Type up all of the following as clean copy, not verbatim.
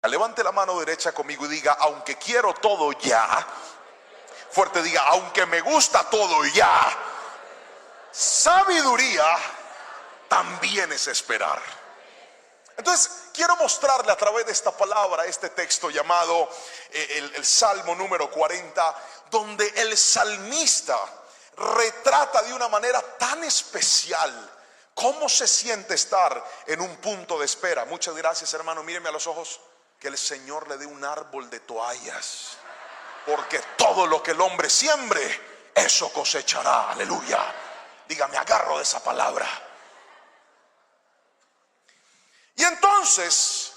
Levante la mano derecha conmigo y diga: aunque quiero todo ya. Fuerte, diga: aunque me gusta todo ya. Sabiduría también es esperar. Entonces quiero mostrarle a través de esta palabra este texto llamado el Salmo número 40, donde el salmista retrata de una manera tan especial cómo se siente estar en un punto de espera. Muchas gracias, hermano. Míreme a los ojos. Que el Señor le dé un árbol de toallas, porque todo lo que el hombre siembre, eso cosechará. Aleluya. Dígame, agarro de esa palabra. Y entonces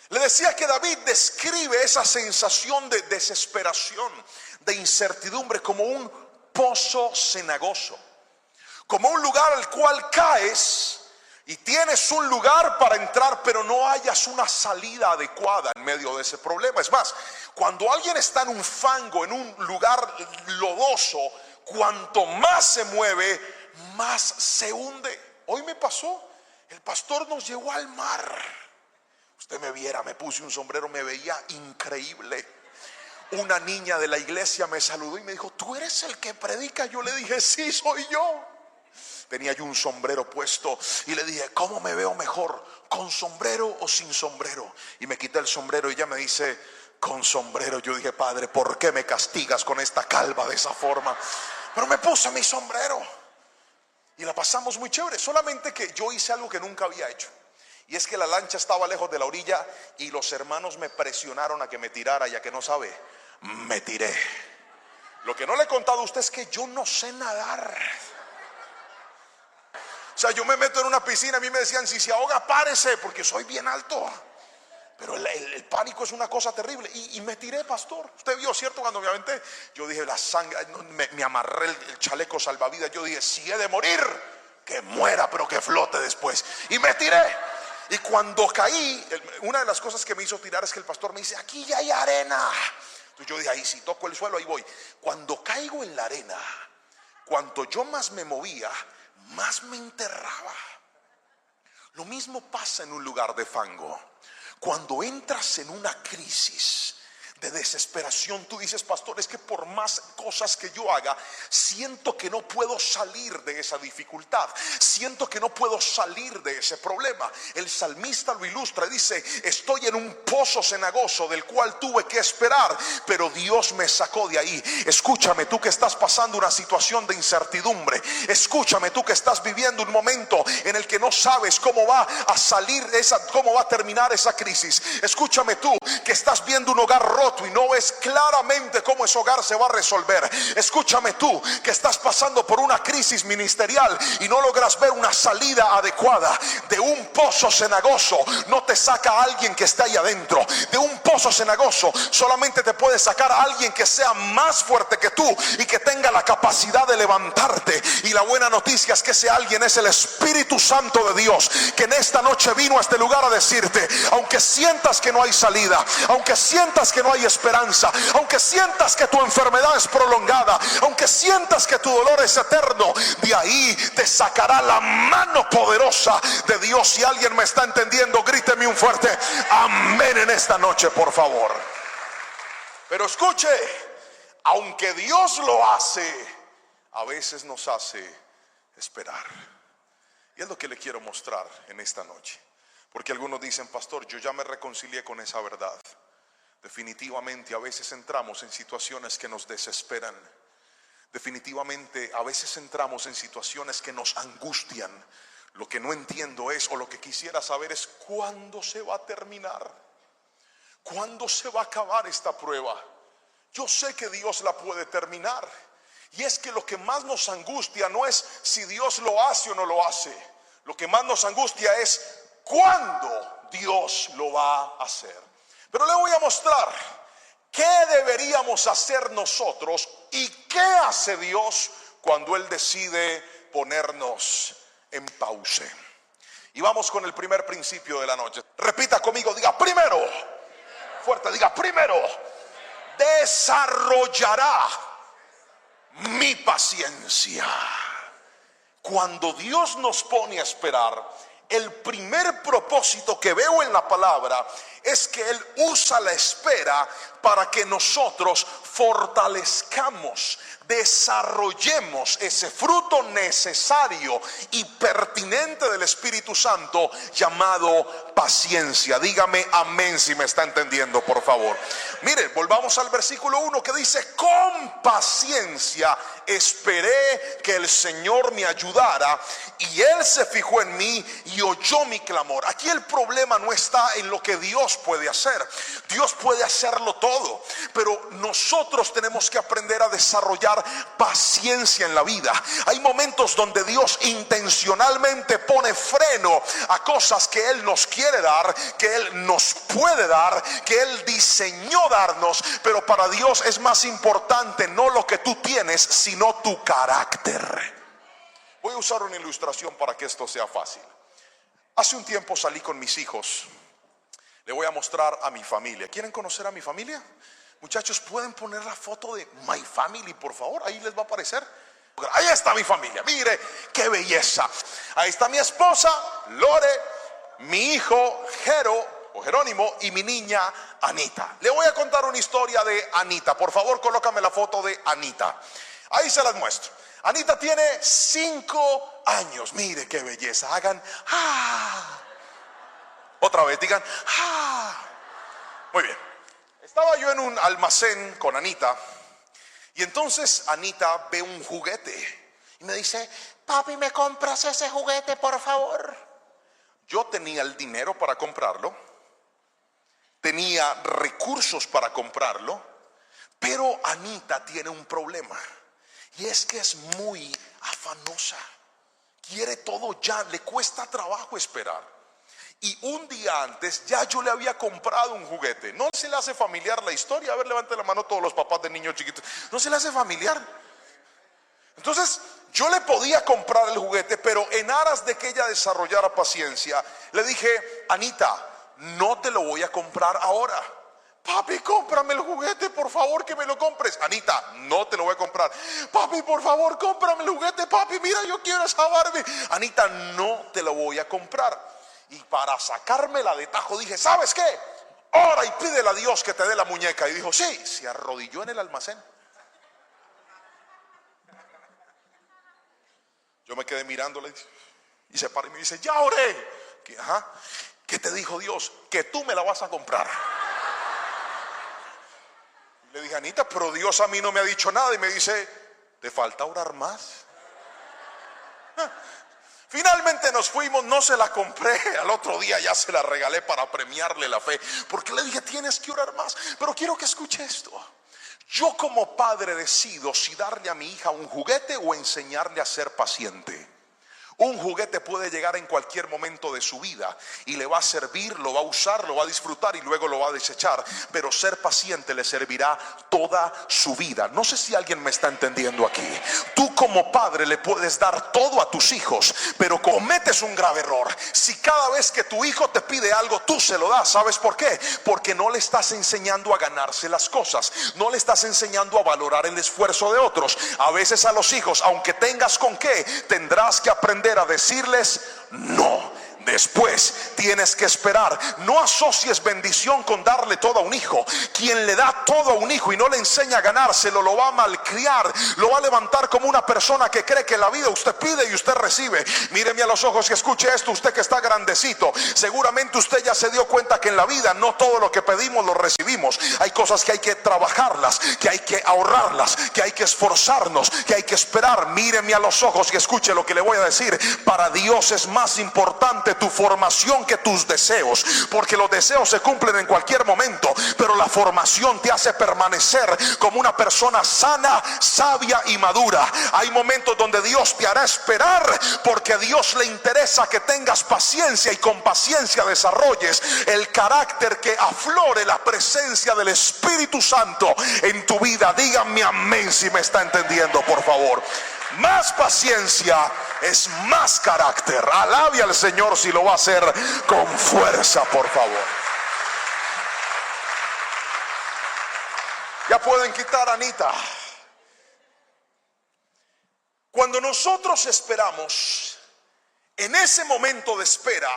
le decía que David describe esa sensación de desesperación, de incertidumbre, como un pozo cenagoso, como un lugar al cual caes y tienes un lugar para entrar, pero no hayas una salida adecuada en medio de ese problema. Es más, cuando alguien está en un fango, en un lugar lodoso, cuanto más se mueve, más se hunde. Hoy me pasó, el pastor nos llevó al mar. Usted me viera, me puse un sombrero, me veía increíble. Una niña de la iglesia me saludó y me dijo: ¿tú eres el que predica? Yo le dije: sí, soy yo. Tenía yo un sombrero puesto y le dije: ¿cómo me veo mejor? ¿Con sombrero o sin sombrero? Y me quité el sombrero y ella me dice: con sombrero. Yo dije: Padre, ¿por qué me castigas con esta calva de esa forma? Pero me puse mi sombrero y la pasamos muy chévere. Solamente que yo hice algo que nunca había hecho, y es que la lancha estaba lejos de la orilla y los hermanos me presionaron a que me tirara, y a que no sabe, me tiré. Lo que no le he contado a usted es que yo no sé nadar. O sea, yo me meto en una piscina, a mí me decían: si se ahoga, párese, porque soy bien alto. Pero el pánico es una cosa terrible. Y me tiré, pastor. Usted vio, ¿cierto? Cuando me aventé, yo dije: la sangre, me amarré el chaleco salvavidas. Yo dije: si he de morir, que muera, pero que flote después. Y me tiré. Y cuando caí, una de las cosas que me hizo tirar es que el pastor me dice: aquí ya hay arena. Entonces yo dije: ahí si toco el suelo, ahí voy. Cuando caigo en la arena, cuanto yo más me movía, más me enterraba. Lo mismo pasa en un lugar de fango. Cuando entras en una crisis de desesperación, tú dices: pastor, es que por más cosas que yo haga, siento que no puedo salir de esa dificultad, siento que no puedo salir de ese problema. El salmista lo ilustra y dice: estoy en un pozo cenagoso del cual tuve que esperar, pero Dios me sacó de ahí. Escúchame, tú que estás pasando una situación de incertidumbre, escúchame, tú que estás viviendo un momento en el que no sabes cómo va a salir cómo va a terminar esa crisis. Escúchame, tú que estás viendo un hogar roto y no ves claramente cómo ese hogar se va a resolver. Escúchame, tú que estás pasando por una crisis ministerial y no logras ver una salida adecuada. De un pozo cenagoso no te saca alguien que esté ahí adentro. De un pozo cenagoso solamente te puede sacar a alguien que sea más fuerte que tú y que tenga la capacidad de levantarte. Y la buena noticia es que ese alguien es el Espíritu Santo de Dios, que en esta noche vino a este lugar a decirte: aunque sientas que no hay salida, aunque sientas que no hay esperanza, aunque sientas que tu enfermedad es prolongada, aunque sientas que tu dolor es eterno, de ahí te sacará la mano poderosa de Dios. Si alguien me está entendiendo, gríteme un fuerte amén en esta noche, por favor. Pero escuche, aunque Dios lo hace, a veces nos hace esperar. Y es lo que le quiero mostrar en esta noche. Porque algunos dicen: pastor, yo ya me reconcilié con esa verdad. Definitivamente a veces entramos en situaciones que nos desesperan. Definitivamente a veces entramos en situaciones que nos angustian. Lo que no entiendo es, o lo que quisiera saber es, ¿cuándo se va a terminar? ¿Cuándo se va a acabar esta prueba? Yo sé que Dios la puede terminar. Y es que lo que más nos angustia no es si Dios lo hace o no lo hace. Lo que más nos angustia es cuándo Dios lo va a hacer. Pero le voy a mostrar qué deberíamos hacer nosotros y qué hace Dios cuando Él decide ponernos en pausa. Y vamos con el primer principio de la noche. Repita conmigo, diga: primero. Fuerte, diga: primero. Desarrollará mi paciencia. Cuando Dios nos pone a esperar, el primer propósito que veo en la palabra es que Él usa la espera para que nosotros fortalezcamos, desarrollemos ese fruto necesario y pertinente del Espíritu Santo llamado paciencia. Dígame amén si me está entendiendo, por favor. Mire, volvamos al versículo 1 que dice: con paciencia esperé que el Señor me ayudara, y Él se fijó en mí y oyó mi clamor. Aquí el problema no está en lo que Dios puede hacer. Dios puede hacerlo todo, pero nosotros tenemos que aprender a desarrollar paciencia en la vida. Hay momentos donde Dios intencionalmente pone freno a cosas que Él nos quiere dar, que Él nos puede dar, que Él diseñó darnos, pero para Dios es más importante no lo que tú tienes, sino tu carácter. Voy a usar una ilustración para que esto sea fácil. Hace un tiempo salí con mis hijos. Le voy a mostrar a mi familia. ¿Quieren conocer a mi familia? Muchachos, ¿pueden poner la foto de My Family, por favor? Ahí les va a aparecer. Ahí está mi familia. Mire, qué belleza. Ahí está mi esposa, Lore, mi hijo, Jerónimo, y mi niña, Anita. Le voy a contar una historia de Anita. Por favor, colócame la foto de Anita. Ahí se las muestro. Anita tiene 5 años. Mire qué belleza. Hagan otra vez, digan Muy bien. Estaba yo en un almacén con Anita, y entonces Anita ve un juguete y me dice: papi, ¿me compras ese juguete, por favor? Yo tenía el dinero para comprarlo, tenía recursos para comprarlo, pero Anita tiene un problema, y es que es muy afanosa. Quiere todo ya, le cuesta trabajo esperar. Y un día antes ya yo le había comprado un juguete. ¿No se le hace familiar la historia? A ver, levante la mano todos los papás de niños chiquitos. ¿No se le hace familiar? Entonces yo le podía comprar el juguete, pero en aras de que ella desarrollara paciencia, le dije: Anita, no te lo voy a comprar ahora. Papi, cómprame el juguete, por favor, que me lo compres. Anita, no te lo voy a comprar. Papi, por favor, cómprame el juguete. Papi, mira, yo quiero esa Barbie. Anita, no te lo voy a comprar. Y para sacármela de tajo dije: ¿sabes qué? Ora y pídele a Dios que te dé la muñeca. Y dijo: sí. Se arrodilló en el almacén. Yo me quedé mirándole y se para y me dice: ya oré. ¿Qué te dijo Dios? Que tú me la vas a comprar. Y le dije: Anita, pero Dios a mí no me ha dicho nada. Y me dice: ¿te falta orar más? Finalmente nos fuimos, no se la compré. Al otro día ya se la regalé para premiarle la fe, porque le dije: tienes que orar más. Pero quiero que escuche esto. Yo como padre decido si darle a mi hija un juguete o enseñarle a ser paciente. Un juguete puede llegar en cualquier momento de su vida y le va a servir, lo va a usar, lo va a disfrutar y luego lo va a desechar. Pero ser paciente le servirá toda su vida. No sé si alguien me está entendiendo aquí. Tú como padre le puedes dar todo a tus hijos, pero cometes un grave error si cada vez que tu hijo te pide algo tú se lo das. ¿Sabes por qué? Porque no le estás enseñando a ganarse las cosas, no le estás enseñando a valorar el esfuerzo de otros. A veces a los hijos, aunque tengas con qué, tendrás que aprender a decirles no. Después tienes que esperar. No asocies bendición con darle todo a un hijo. Quien le da todo a un hijo y no le enseña a ganárselo, lo va a malcriar, lo va a levantar como una persona que cree que en la vida usted pide y usted recibe. Míreme a los ojos y escuche esto. Usted que está grandecito, seguramente usted ya se dio cuenta que en la vida no todo lo que pedimos lo recibimos. Hay cosas que hay que trabajarlas, que hay que ahorrarlas, que hay que esforzarnos, que hay que esperar. Míreme a los ojos y escuche lo que le voy a decir. Para Dios es más importante tu formación que tus deseos, porque los deseos se cumplen en cualquier momento, pero la formación te hace permanecer como una persona sana, sabia y madura. Hay momentos donde Dios te hará esperar, porque a Dios le interesa que tengas paciencia y con paciencia desarrolles el carácter que aflore la presencia del Espíritu Santo en tu vida. Díganme amén si me está entendiendo, por favor. Más paciencia es más carácter. Alabe al Señor si lo va a hacer con fuerza, por favor. Ya pueden quitar a Anita. Cuando nosotros esperamos, En ese momento de espera,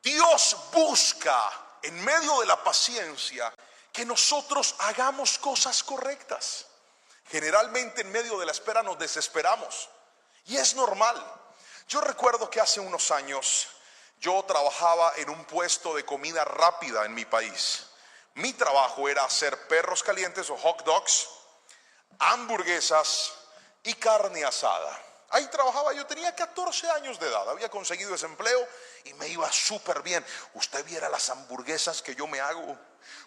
Dios busca en medio de la paciencia que nosotros hagamos cosas correctas. Generalmente en medio de la espera nos desesperamos y es normal. Yo recuerdo que hace unos años yo trabajaba en un puesto de comida rápida en mi país. Mi trabajo era hacer perros calientes o hot dogs, hamburguesas y carne asada. Ahí trabajaba, yo tenía 14 años de edad, había conseguido ese empleo y me iba súper bien. Usted viera las hamburguesas que yo me hago.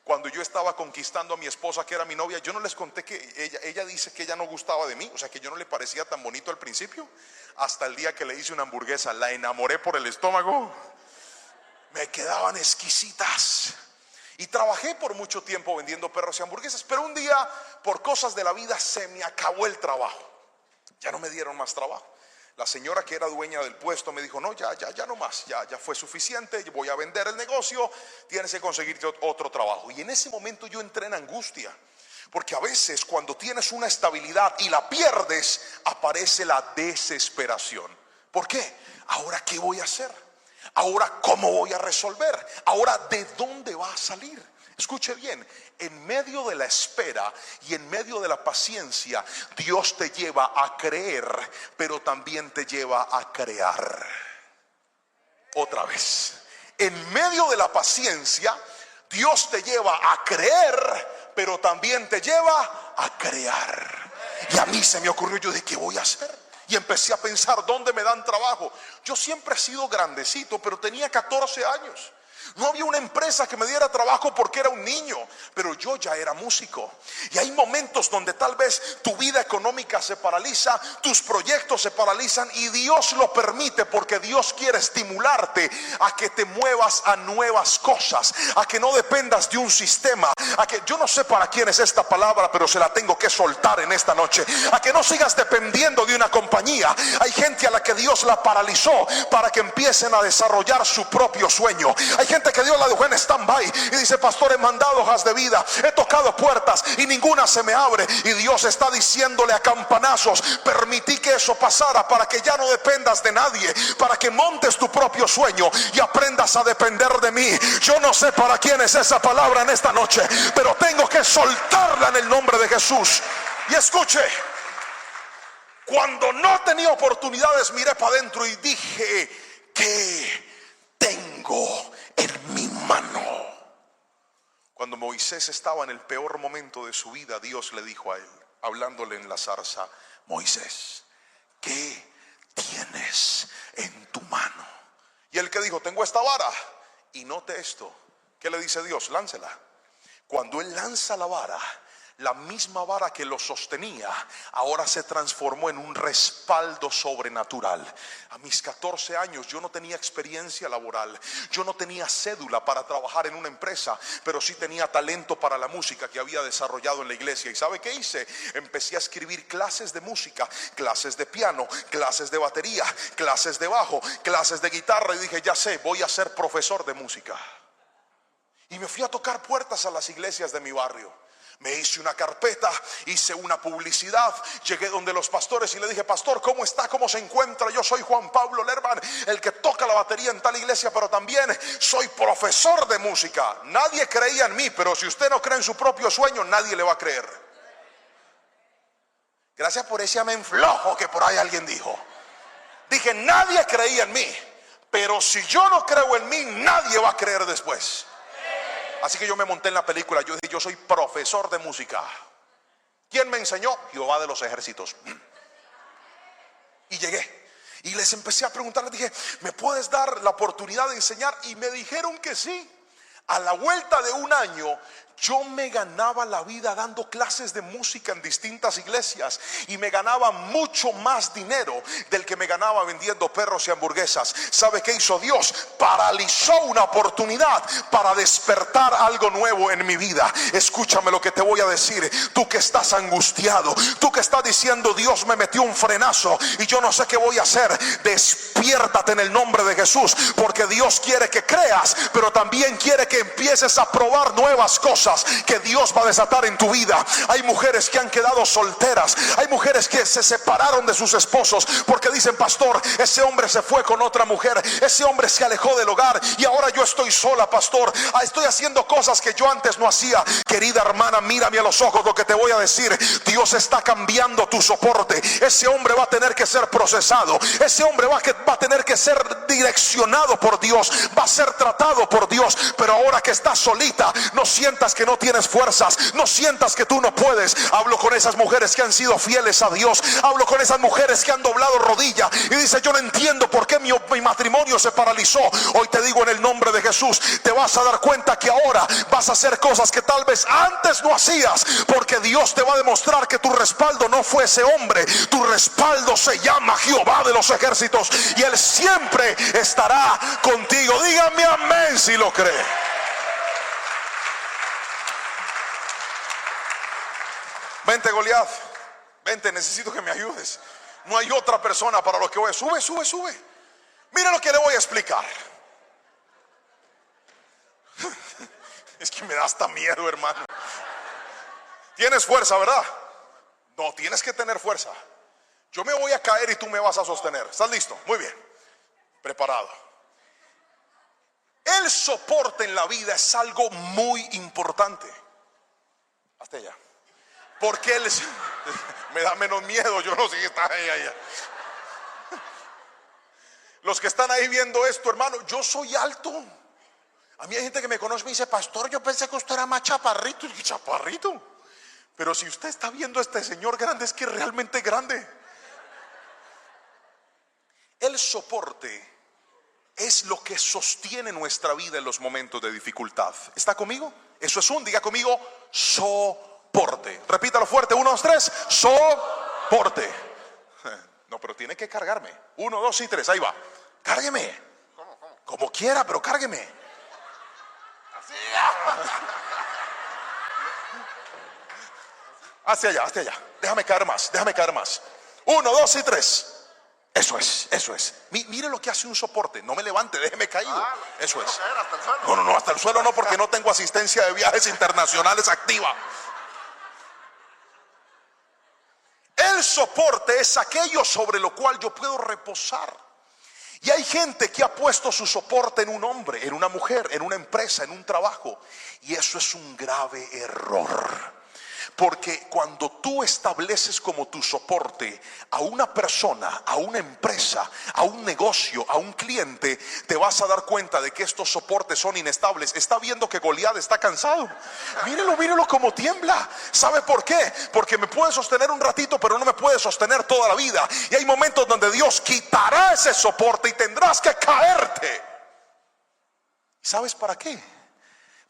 Cuando yo estaba conquistando a mi esposa, que era mi novia, yo no les conté que ella dice que ella no gustaba de mí, o sea que yo no le parecía tan bonito al principio, hasta el día que le hice una hamburguesa. La enamoré por el estómago, me quedaban exquisitas. Y trabajé por mucho tiempo vendiendo perros y hamburguesas, pero un día, por cosas de la vida, se me acabó el trabajo. Ya no me dieron más trabajo. La señora que era dueña del puesto me dijo: no, ya no más, ya fue suficiente, voy a vender el negocio, tienes que conseguirte otro trabajo. Y en ese momento yo entré en angustia, porque a veces cuando tienes una estabilidad y la pierdes, aparece la desesperación. ¿Por qué? ¿Ahora qué voy a hacer? ¿Ahora cómo voy a resolver? ¿Ahora de dónde va a salir? Escuche bien, en medio de la espera y en medio de la paciencia, Dios te lleva a creer, pero también te lleva a crear. Otra vez, en medio de la paciencia, Dios te lleva a creer, pero también te lleva a crear. Y a mí se me ocurrió, yo dije: ¿qué voy a hacer? Y empecé a pensar, ¿dónde me dan trabajo? Yo siempre he sido grandecito, pero tenía 14 años. No había una empresa que me diera trabajo porque era un niño, pero yo ya era músico. Y hay momentos donde tal vez tu vida económica se paraliza, tus proyectos se paralizan, y Dios lo permite porque Dios quiere estimularte a que te muevas a nuevas cosas, a que no dependas de un sistema, a que, yo no sé para quién es esta palabra, pero se la tengo que soltar en esta noche, a que no sigas dependiendo de una compañía. Hay gente a la que Dios la paralizó para que empiecen a desarrollar su propio sueño. Hay gente que Dios la dejó en stand-by y dice: pastor, he mandado hojas de vida, he tocado puertas y ninguna se me abre. Y Dios está diciéndole a campanazos: permití que eso pasara para que ya no dependas de nadie, para que montes tu propio sueño y aprendas a depender de mí. Yo no sé para quién es esa palabra en esta noche, pero tengo que soltarla en el nombre de Jesús. Y escuche, cuando no tenía oportunidades, miré para adentro y dije: ¿qué tengo en mi mano? Cuando Moisés estaba en el peor momento de su vida, Dios le dijo a él, hablándole en la zarza: Moisés, ¿qué tienes en tu mano? Y él, que dijo: tengo esta vara. Y note esto, ¿qué le dice Dios? Láncela. Cuando él lanza la vara, la misma vara que lo sostenía ahora se transformó en un respaldo sobrenatural. A mis 14 años yo no tenía experiencia laboral, yo no tenía cédula para trabajar en una empresa, pero sí tenía talento para la música que había desarrollado en la iglesia. ¿Y sabe qué hice? Empecé a escribir clases de música, clases de piano, clases de batería, clases de bajo, clases de guitarra, y dije: ya sé, voy a ser profesor de música. Y me fui a tocar puertas a las iglesias de mi barrio. Me hice una carpeta, hice una publicidad, llegué donde los pastores y le dije: pastor, ¿cómo está? ¿Cómo se encuentra? Yo soy Juan Pablo Lerman, el que toca la batería en tal iglesia, pero también soy profesor de música. Nadie creía en mí, pero si usted no cree en su propio sueño, nadie le va a creer. Gracias por ese amén flojo que por ahí alguien dijo. Dije: nadie creía en mí, pero si yo no creo en mí, nadie va a creer después. Así que yo me monté en la película. Yo dije: yo soy profesor de música. ¿Quién me enseñó? Jehová de los ejércitos. Y llegué y les empecé a preguntar, les dije: ¿me puedes dar la oportunidad de enseñar? Y me dijeron que sí. A la vuelta de un año, yo me ganaba la vida dando clases de música en distintas iglesias, y me ganaba mucho más dinero del que me ganaba vendiendo perros y hamburguesas. ¿Sabe qué hizo Dios? Paralizó una oportunidad para despertar algo nuevo en mi vida. Escúchame lo que te voy a decir. Tú que estás angustiado, tú que estás diciendo: Dios me metió un frenazo y yo no sé qué voy a hacer. Despiértate en el nombre de Jesús, porque Dios quiere que creas, pero también quiere que empieces a probar nuevas cosas. cosas que Dios va a desatar en tu vida. Hay mujeres que han quedado solteras, hay mujeres que se separaron de sus esposos porque dicen: pastor, ese hombre se fue con otra mujer, ese hombre se alejó del hogar y ahora yo estoy sola, pastor. Estoy haciendo cosas que yo antes no hacía. Querida hermana, mírame a los ojos lo que te voy a decir. Dios está cambiando tu soporte. Ese hombre va a tener que ser procesado, ese hombre va a tener que ser direccionado por Dios, va a ser tratado por Dios. Pero ahora que estás solita, no sientas que no tienes fuerzas, no sientas que tú no puedes. Hablo con esas mujeres que han sido fieles a Dios, hablo con esas mujeres que han doblado rodilla y dice: yo no entiendo por qué mi matrimonio se paralizó. Hoy te digo en el nombre de Jesús, te vas a dar cuenta que ahora vas a hacer cosas que tal vez antes no hacías, porque Dios te va a demostrar que tu respaldo no fue ese hombre. Tu respaldo se llama Jehová de los ejércitos y Él siempre estará contigo. Dígame amén si lo cree. Vente, Goliat, vente, necesito que me ayudes. No hay otra persona para lo que voy a... Sube. Mira lo que le voy a explicar. Es que me da hasta miedo, hermano. Tienes fuerza, ¿verdad? No, tienes que tener fuerza. Yo me voy a caer y tú me vas a sostener. ¿Estás listo? Muy bien. Preparado. El soporte en la vida es algo muy importante. Hasta allá. Porque él me da menos miedo. Yo no sé qué está ahí. Los que están ahí viendo esto, hermano, yo soy alto. A mí hay gente que me conoce y me dice: pastor, yo pensé que usted era más chaparrito. Y chaparrito. Pero si usted está viendo a este señor grande, es que es realmente grande. El soporte es lo que sostiene nuestra vida en los momentos de dificultad. ¿Está conmigo? Eso es diga conmigo, soporte. Repítalo fuerte, 1, 2, 3, soporte. No, pero tiene que cargarme. 1, 2 y 3, ahí va. Cárgueme. Como quiera, pero cárgueme. Así. Hacia allá. Déjame caer más. 1, 2 y 3. Eso es. Mire lo que hace un soporte. No me levante, déjeme caído. Eso es. No, hasta el suelo no, porque no tengo asistencia de viajes internacionales activa. El soporte es aquello sobre lo cual yo puedo reposar. Y hay gente que ha puesto su soporte en un hombre, en una mujer, en una empresa, en un trabajo. Y eso es un grave error. Porque cuando tú estableces como tu soporte a una persona, a una empresa, a un negocio, a un cliente, te vas a dar cuenta de que estos soportes son inestables. Está viendo que Goliat está cansado. Mírelo como tiembla. ¿Sabe por qué? Porque me puede sostener un ratito, pero no me puede sostener toda la vida. Y hay momentos donde Dios quitará ese soporte y tendrás que caerte. ¿Sabes para qué?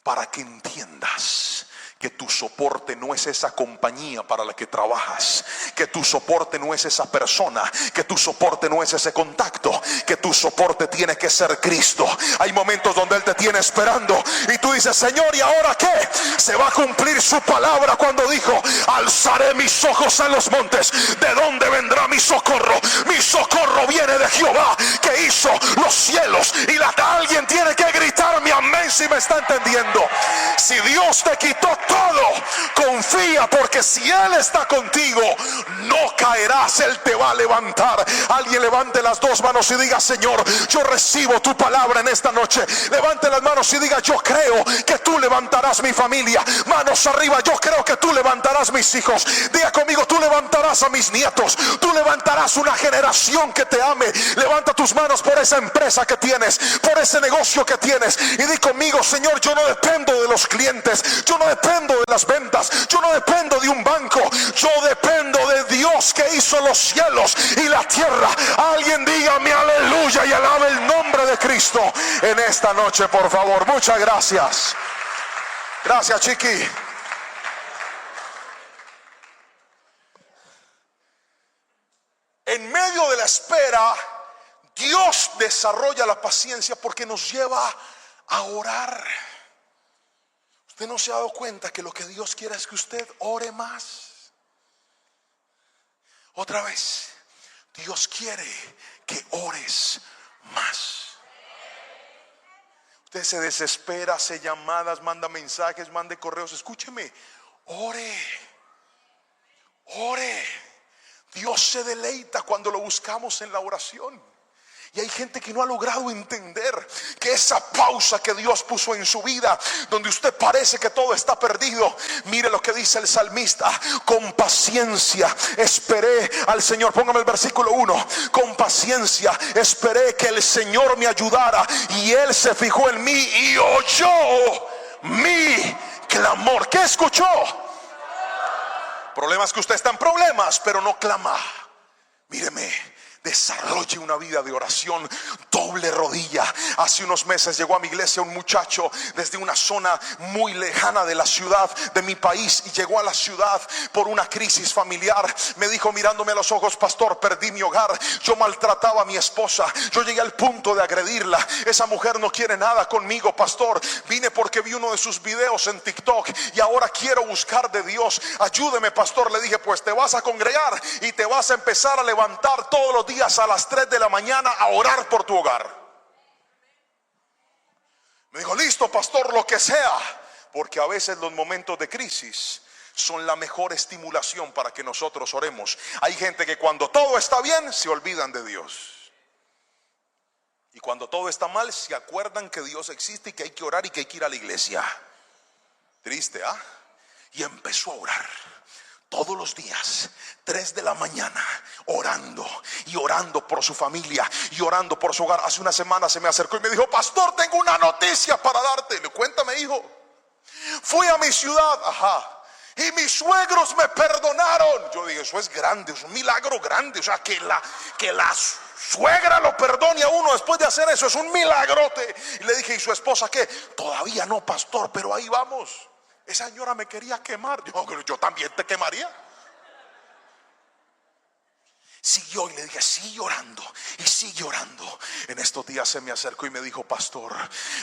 Para que entiendas que tu soporte no es esa compañía para la que trabajas, que tu soporte no es esa persona, que tu soporte no es ese contacto, que tu soporte tiene que ser Cristo. Hay momentos donde Él te tiene esperando y tú dices: Señor, ¿y ahora qué? Se va a cumplir su palabra cuando dijo: alzaré mis ojos a los montes. ¿De dónde vendrá mi socorro? Mi socorro viene de Jehová, que hizo los cielos y la tierra. Alguien tiene que gritarme amén si me está entendiendo. Si Dios te quitó todo, confía, porque si Él está contigo, no caerás. Él te va a levantar. Alguien levante las dos manos y diga: Señor, yo recibo tu palabra en esta noche. Levante las manos y diga: yo creo que tú levantarás mi familia. Manos arriba. Yo creo que tú levantarás mis hijos. Diga conmigo: tú levantarás a mis nietos. Tú levantarás una generación que te ame. Levanta tus manos por esa empresa que tienes, por ese negocio que tienes, y di conmigo: Señor, yo no dependo de los clientes, yo no dependo de las ventas, yo no dependo de un banco, yo dependo de Dios que hizo los cielos y la tierra. Alguien dígame aleluya y alabe el nombre de Cristo en esta noche, por favor. Muchas gracias. Gracias, Chiqui. En medio de la espera, Dios desarrolla la paciencia porque nos lleva a orar. Usted no se ha dado cuenta que lo que Dios quiere es que usted ore más. Otra vez, Dios quiere que ores más. Usted se desespera, hace llamadas, manda mensajes, mande correos. Escúcheme, ore. Dios se deleita cuando lo buscamos en la oración. Y hay gente que no ha logrado entender que esa pausa que Dios puso en su vida, donde usted parece que todo está perdido, mire lo que dice el salmista: con paciencia esperé al Señor. Póngame el versículo 1. Con paciencia esperé que el Señor me ayudara, y Él se fijó en mí y oyó mi clamor. ¿Qué escuchó? Problemas que usted está en problemas, pero no clama. Míreme, desarrolle una vida de oración, doble rodilla. Hace unos meses llegó a mi iglesia un muchacho desde una zona muy lejana de la ciudad, de mi país, y llegó a la ciudad por una crisis familiar. Me dijo mirándome a los ojos: pastor, perdí mi hogar, yo maltrataba a mi esposa, yo llegué al punto de agredirla, esa mujer no quiere nada conmigo, pastor, vine porque vi uno de sus videos en TikTok y ahora quiero buscar de Dios, ayúdeme, pastor. Le dije: pues te vas a congregar y te vas a empezar a levantar todos los días a las 3 de la mañana a orar por tu hogar. Me dijo: listo, pastor, lo que sea. Porque a veces los momentos de crisis son la mejor estimulación para que nosotros oremos. Hay gente que cuando todo está bien se olvidan de Dios, y cuando todo está mal se acuerdan que Dios existe y que hay que orar y que hay que ir a la iglesia. Triste, ¿ah? Y empezó a orar todos los días, 3 de la mañana, orando y orando por su familia y orando por su hogar. Hace una semana se me acercó y me dijo: pastor, tengo una noticia para darte. Le Cuéntame, hijo. Fui a mi ciudad, y mis suegros me perdonaron. Yo dije: eso es grande, es un milagro grande. O sea, que la suegra lo perdone a uno después de hacer eso, es un milagrote. Y le dije: ¿y su esposa qué? Todavía no, pastor, pero ahí vamos. Esa señora me quería quemar. Yo también te quemaría. Siguió y le dije: sigue orando y sigue orando. En estos días se me acercó y me dijo: pastor,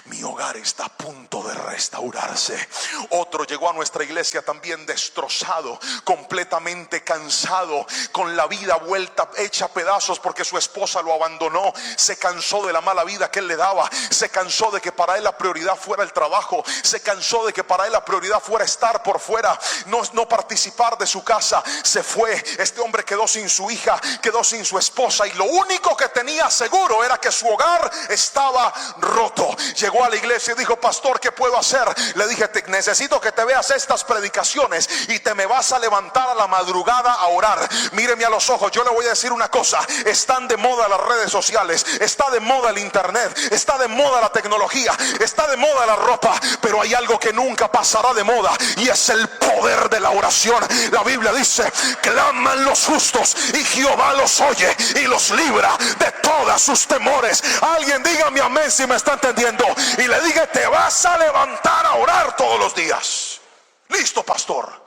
mi hogar está a punto de restaurarse. Otro llegó a nuestra iglesia también destrozado, completamente cansado, con la vida vuelta, hecha a pedazos porque su esposa lo abandonó. Se cansó de la mala vida que él le daba, se cansó de que para él la prioridad fuera el trabajo, se cansó de que para él la prioridad fuera estar por fuera, no participar de su casa. Se fue. Este hombre quedó sin su hija, quedó sin su esposa, y lo único que tenía seguro era que su hogar estaba roto. Llegó a la iglesia y dijo: pastor, ¿qué puedo hacer? Le dije: necesito que te veas estas predicaciones y te me vas a levantar a la madrugada a orar. Míreme a los ojos, yo le voy a decir una cosa: están de moda las redes sociales, está de moda el internet, está de moda la tecnología, está de moda la ropa, pero hay algo que nunca pasará de moda, y es el poder de la oración. La Biblia dice: claman los justos y Jehová los oye y los libra de todas sus temores. Alguien dígame amén si me está entendiendo. Y le dije: te vas a levantar a orar todos los días. Listo, pastor.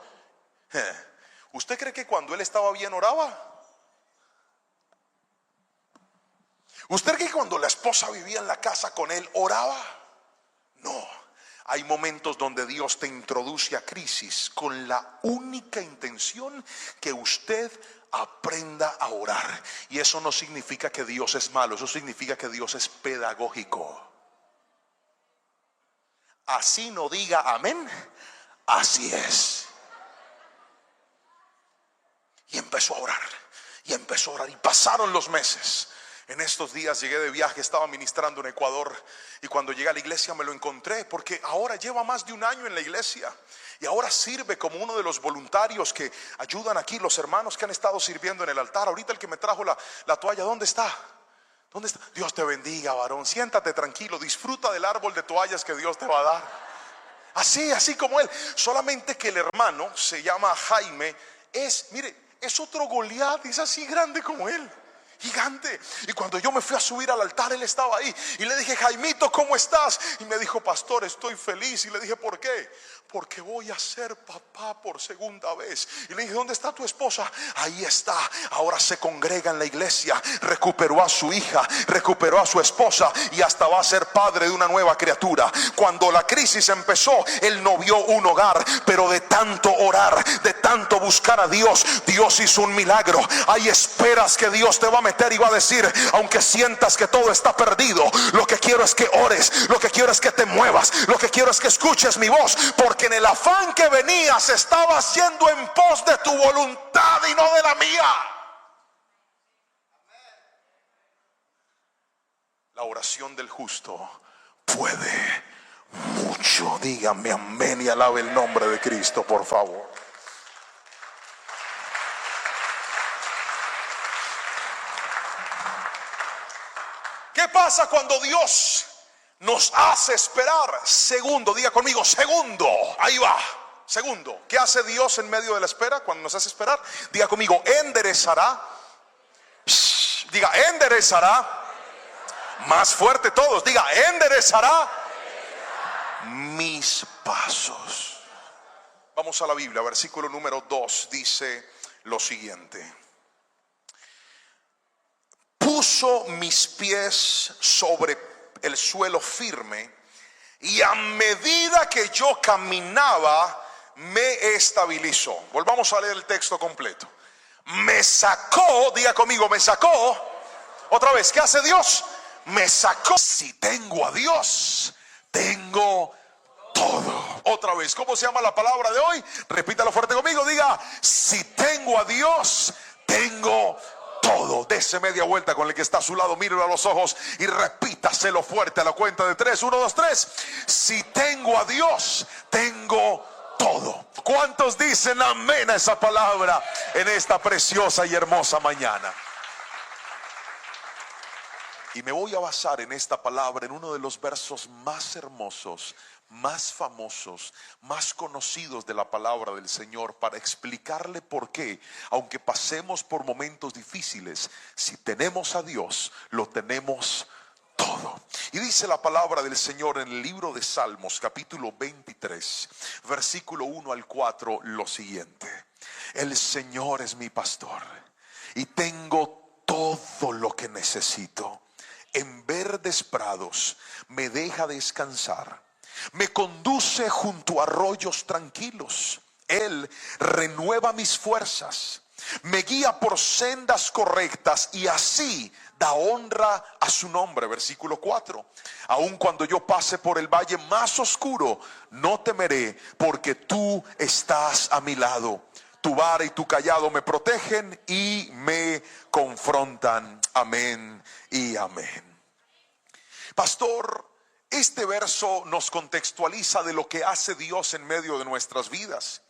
¿Usted cree que cuando él estaba bien oraba? ¿Usted cree que cuando la esposa vivía en la casa con él oraba? No. Hay momentos donde Dios te introduce a crisis con la única intención que usted aprenda a orar. Y eso no significa que Dios es malo, eso significa que Dios es pedagógico. Así no diga amén, así es. Y empezó a orar, y empezó a orar, y pasaron los meses. En estos días llegué de viaje, estaba ministrando en Ecuador, y cuando llegué a la iglesia me lo encontré, porque ahora lleva más de un año en la iglesia y ahora sirve como uno de los voluntarios que ayudan aquí, los hermanos que han estado sirviendo en el altar. Ahorita el que me trajo la toalla, ¿dónde está? ¿Dónde está? Dios te bendiga, varón, siéntate tranquilo, disfruta del árbol de toallas que Dios te va a dar. Así como él, solamente que el hermano se llama Jaime, es otro Goliat, es así grande como él. Gigante. Y cuando yo me fui a subir al altar, él estaba ahí, y le dije: Jaimito, ¿cómo estás? Y me dijo: pastor, estoy feliz. Y le dije: ¿por qué? porque voy a ser papá por segunda vez. Y le dije, ¿dónde está tu esposa? Ahí está, ahora se congrega en la iglesia, recuperó a su hija, recuperó a su esposa y hasta va a ser padre de una nueva criatura. Cuando la crisis empezó, él no vio un hogar, pero de tanto orar, de tanto buscar a Dios, Dios hizo un milagro. Hay esperas que Dios te va a meter y va a decir, aunque sientas que todo está perdido, lo que quiero es que ores, lo que quiero es que te muevas, lo que quiero es que escuches mi voz, porque en el afán que venías estaba haciendo en pos de tu voluntad y no de la mía. La oración del justo puede mucho. Dígame amén y alabe el nombre de Cristo, por favor. ¿Qué pasa cuando Dios nos hace esperar? Segundo, diga conmigo, segundo. Ahí va, segundo. ¿Qué hace Dios en medio de la espera cuando nos hace esperar? Diga conmigo, enderezará. Diga, enderezará. Más fuerte todos, diga, enderezará mis pasos. Vamos a la Biblia, versículo número 2 dice lo siguiente: puso mis pies sobre el suelo firme, y a medida que yo caminaba me estabilizó. Volvamos a leer el texto completo. Me sacó, diga conmigo, me sacó. Otra vez, ¿qué hace Dios? Me sacó. Si tengo a Dios, tengo todo. Otra vez, ¿cómo se llama la palabra de hoy? Repítalo fuerte conmigo, diga, si tengo a Dios, tengo todo. Dese media vuelta con el que está a su lado, mírelo a los ojos y repítaselo fuerte a la cuenta de 3. 1, 2, 3. Si tengo a Dios, tengo todo. ¿Cuántos dicen amén a esa palabra en esta preciosa y hermosa mañana? Y me voy a basar en esta palabra en uno de los versos más hermosos, más famosos, más conocidos de la palabra del Señor, para explicarle por qué, aunque pasemos por momentos difíciles, si tenemos a Dios, lo tenemos todo. Y dice la palabra del Señor en el libro de Salmos, capítulo 23, versículo 1 al 4, lo siguiente: el Señor es mi pastor y tengo todo lo que necesito. En verdes prados me deja descansar, me conduce junto a arroyos tranquilos. Él renueva mis fuerzas, me guía por sendas correctas y así da honra a su nombre. Versículo 4: aun cuando yo pase por el valle más oscuro, no temeré, porque tú estás a mi lado. Tu vara y tu cayado me protegen y me confrontan. Amén y amén. Pastor, este verso nos contextualiza de lo que hace Dios en medio de nuestras vidas.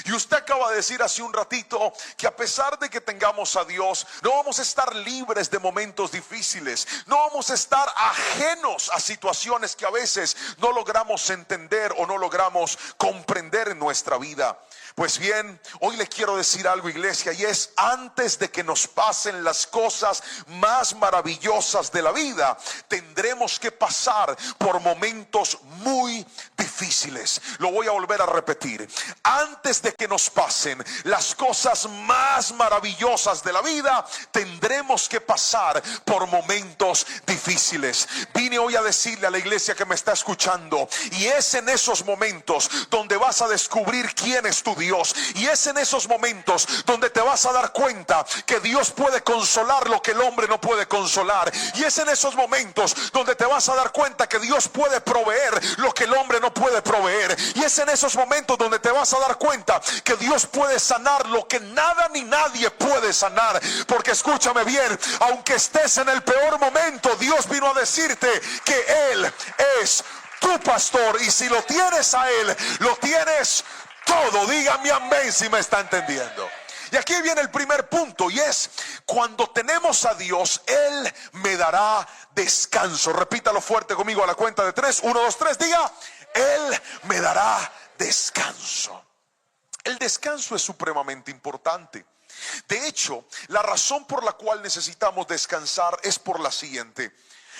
Y usted acaba de decir hace un ratito que a pesar de que tengamos a Dios, no vamos a estar libres de momentos difíciles, no vamos a estar ajenos a situaciones que a veces no logramos entender o no logramos comprender en nuestra vida. Pues bien, hoy le quiero decir algo, iglesia, y es: antes de que nos pasen las cosas más maravillosas de la vida, tendremos que pasar por momentos muy difíciles. Lo voy a volver a repetir: antes de que nos pasen las cosas más maravillosas de la vida, tendremos que pasar por momentos difíciles. Vine hoy a decirle a la iglesia que me está escuchando, y es en esos momentos donde vas a descubrir quién es tu Dios, y es en esos momentos donde te vas a dar cuenta que Dios puede consolar lo que el hombre no puede consolar, y es en esos momentos donde te vas a dar cuenta que Dios puede proveer lo que el hombre no puede proveer, y es en esos momentos donde te vas a dar cuenta que Dios puede sanar lo que nada ni nadie puede sanar. Porque escúchame bien, aunque estés en el peor momento, Dios vino a decirte que Él es tu pastor, y si lo tienes a Él, lo tienes todo. Dígame amén si me está entendiendo. Y aquí viene el primer punto, y es: cuando tenemos a Dios, Él me dará descanso. Repítalo fuerte conmigo a la cuenta de 3. 1, 2, 3. Diga: Él me dará descanso. El descanso es supremamente importante. De hecho, la razón por la cual necesitamos descansar es por la siguiente: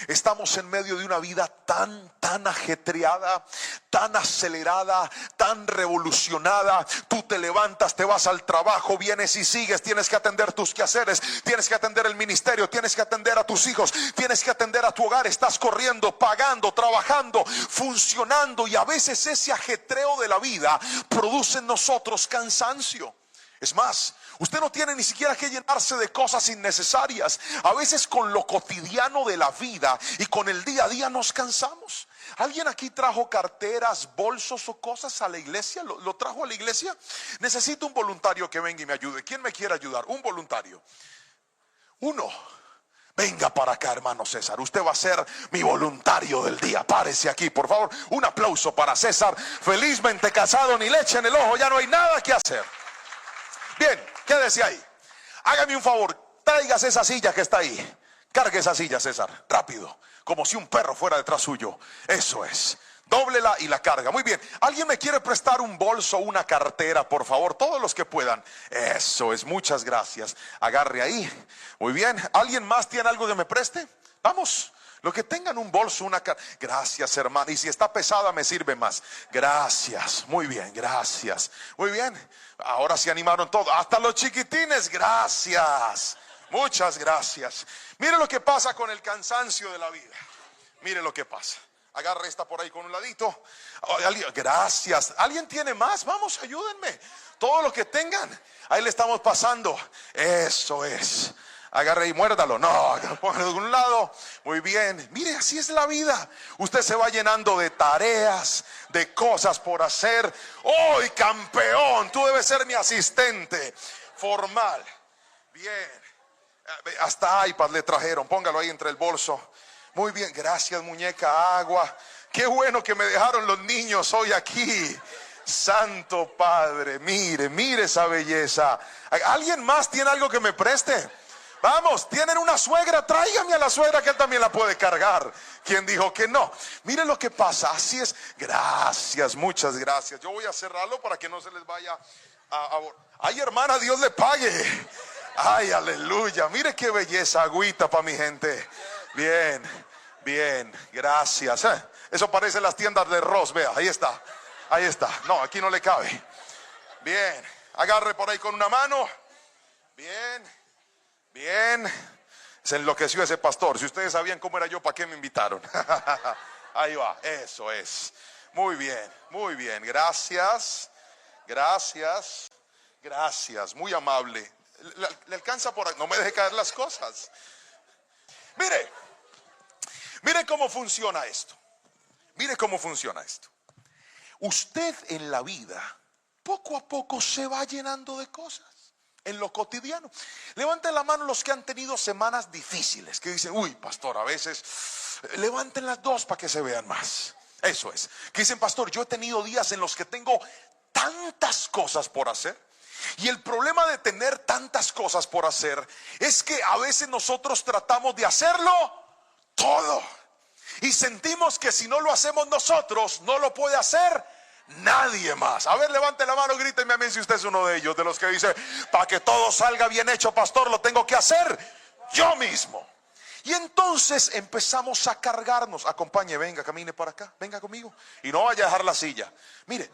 Estamos en medio de una vida tan ajetreada, tan acelerada, tan revolucionada. Tú te levantas, te vas al trabajo, vienes y sigues. Tienes que atender tus quehaceres, tienes que atender el ministerio, tienes que atender a tus hijos, tienes que atender a tu hogar. Estás corriendo, pagando, trabajando, funcionando, y a veces ese ajetreo de la vida produce en nosotros cansancio. Es más, usted no tiene ni siquiera que llenarse de cosas innecesarias. A veces con lo cotidiano de la vida y con el día a día nos cansamos. ¿Alguien aquí trajo carteras, bolsos o cosas a la iglesia? ¿Lo trajo a la iglesia? Necesito un voluntario que venga y me ayude. ¿Quién me quiere ayudar? Un voluntario. Uno. Venga para acá, hermano César. Usted va a ser mi voluntario del día. Párese aquí, por favor. Un aplauso para César. Felizmente casado, ni leche en el ojo. Ya no hay nada que hacer. Bien, quédese ahí. Hágame un favor, traigas esa silla que está ahí. Cargue esa silla, César, rápido, como si un perro fuera detrás suyo. Eso es. Dóblela y la carga. Muy bien. ¿Alguien me quiere prestar un bolso o una cartera, por favor? Todos los que puedan. Eso es, muchas gracias. Agarre ahí. Muy bien. ¿Alguien más tiene algo que me preste? Vamos. Lo que tengan un bolso, una cartera. Gracias, hermano. Y si está pesada me sirve más. Gracias. Muy bien, gracias. Muy bien. Ahora se animaron todos. Hasta los chiquitines. Gracias. Muchas gracias. Mire lo que pasa con el cansancio de la vida. Mire lo que pasa. Agarre esta por ahí con un ladito. Gracias. ¿Alguien tiene más? Vamos, ayúdenme. Todo lo que tengan. Ahí le estamos pasando. Eso es. Agarre y muérdalo. No, póngalo de un lado. Muy bien. Mire, así es la vida. Usted se va llenando de tareas, de cosas por hacer. ¡Hoy, campeón! Tú debes ser mi asistente formal. Bien. Hasta iPad le trajeron. Póngalo ahí entre el bolso. Muy bien. Gracias, muñeca. Agua. Qué bueno que me dejaron los niños hoy aquí. Santo Padre. Mire, mire esa belleza. ¿Alguien más tiene algo que me preste? Vamos, tienen una suegra, tráigame a la suegra que él también la puede cargar. ¿Quién dijo que no? Miren lo que pasa, así es. Gracias, muchas gracias. Yo voy a cerrarlo para que no se les vaya a... Ay, hermana, Dios le pague. Ay, aleluya. Mire qué belleza, agüita para mi gente. Bien, bien, gracias. Eso parece las tiendas de Ross, vea, ahí está. Ahí está. No, aquí no le cabe. Bien, agarre por ahí con una mano. Bien. Bien, se enloqueció ese pastor. Si ustedes sabían cómo era yo, ¿para qué me invitaron? Ahí va, eso es. Muy bien, gracias. Gracias, gracias, muy amable. Le alcanza por ahí, no me deje caer las cosas. Mire cómo funciona esto. Mire cómo funciona esto. Usted en la vida, poco a poco se va llenando de cosas. En lo cotidiano. Levanten la mano los que han tenido semanas difíciles, que dicen, uy, pastor, a veces. Levanten las dos para que se vean más. Eso es. Que dicen, pastor, yo he tenido días en los que tengo tantas cosas por hacer. Y el problema de tener tantas cosas por hacer es que a veces nosotros tratamos de hacerlo todo. Y sentimos que si no lo hacemos nosotros, no lo puede hacer nadie más. A ver, levante la mano, gríteme a mí si usted es uno de ellos, de los que dice, para que todo salga bien hecho, pastor, lo tengo que hacer yo mismo. Y entonces empezamos a cargarnos. Acompañe, venga, camine para acá, venga conmigo. Y no vaya a dejar la silla. Mire,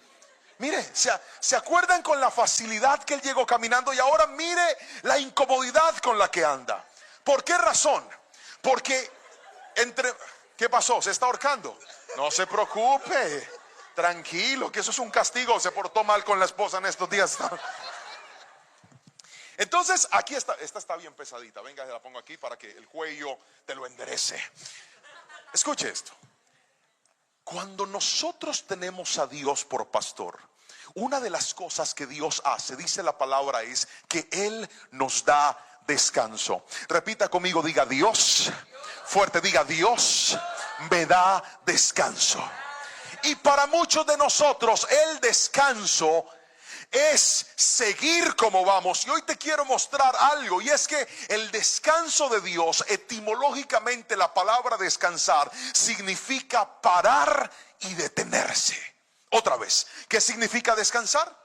¿se acuerdan con la facilidad que él llegó caminando? Y ahora mire la incomodidad con la que anda. ¿Por qué razón? Porque ¿qué pasó? ¿Se está ahorcando? No se preocupe. Tranquilo, que eso es un castigo. Se portó mal con la esposa en estos días. Entonces, aquí está. Esta está bien pesadita. Venga, se la pongo aquí para que el cuello te lo enderece. Escuche esto. Cuando nosotros tenemos a Dios por pastor, una de las cosas que Dios hace, dice la palabra, es que Él nos da descanso. Repita conmigo, diga Dios. Fuerte, diga Dios me da descanso. Y para muchos de nosotros el descanso es seguir como vamos. Y hoy te quiero mostrar algo, y es que el descanso de Dios, etimológicamente la palabra descansar significa parar y detenerse. Otra vez, ¿qué significa descansar?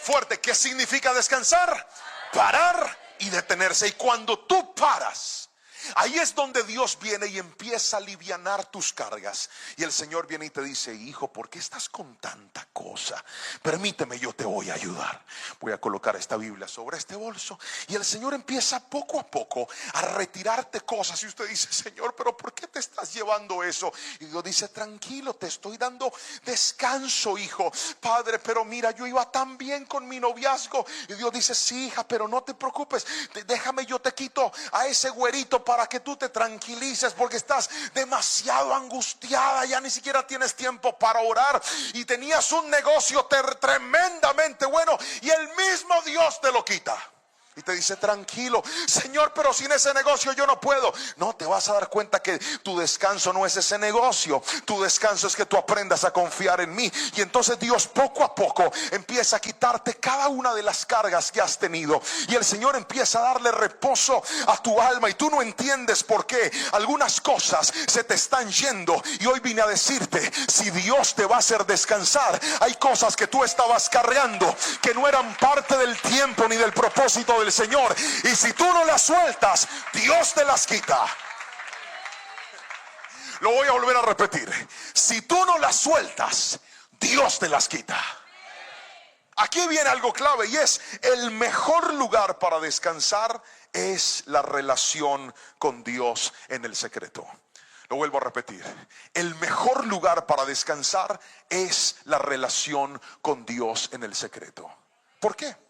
Fuerte, ¿qué significa descansar? Parar y detenerse. Y cuando tú paras, Ahí es donde Dios viene y empieza a alivianar tus cargas. Y el Señor viene y te dice: hijo, ¿por qué estás con tanta cosa? Permíteme, yo te voy a ayudar. Voy a colocar esta Biblia sobre este bolso. Y el Señor empieza poco a poco a retirarte cosas. Y usted dice: Señor, pero ¿por qué te estás llevando eso? Y Dios dice: tranquilo, te estoy dando descanso, hijo. Padre, pero mira, yo iba tan bien con mi noviazgo. Y Dios dice: sí, hija, pero no te preocupes. Déjame, yo te quito a ese güerito para que tú te tranquilices, porque estás demasiado angustiada, ya ni siquiera tienes tiempo para orar, y tenías un negocio tremendamente bueno y el mismo Dios te lo quita. Y te dice: tranquilo, Señor, pero sin ese negocio yo no puedo. No, te vas a dar cuenta que tu descanso no es ese negocio. Tu descanso es que tú aprendas a confiar en mí. Y entonces Dios poco a poco empieza a quitarte cada una de las cargas que has tenido. Y el Señor empieza a darle reposo a tu alma. Y tú no entiendes por qué algunas cosas se te están yendo. Y hoy vine a decirte: si Dios te va a hacer descansar, hay cosas que tú estabas cargando que no eran parte del tiempo ni del propósito del Señor, y si tú no las sueltas, Dios te las quita. Lo voy a volver a repetir: si tú no las sueltas, Dios te las quita. Aquí viene algo clave, y es: el mejor lugar para descansar es la relación con Dios en el secreto. Lo vuelvo a repetir: el mejor lugar para descansar es la relación con Dios en el secreto. ¿Por qué?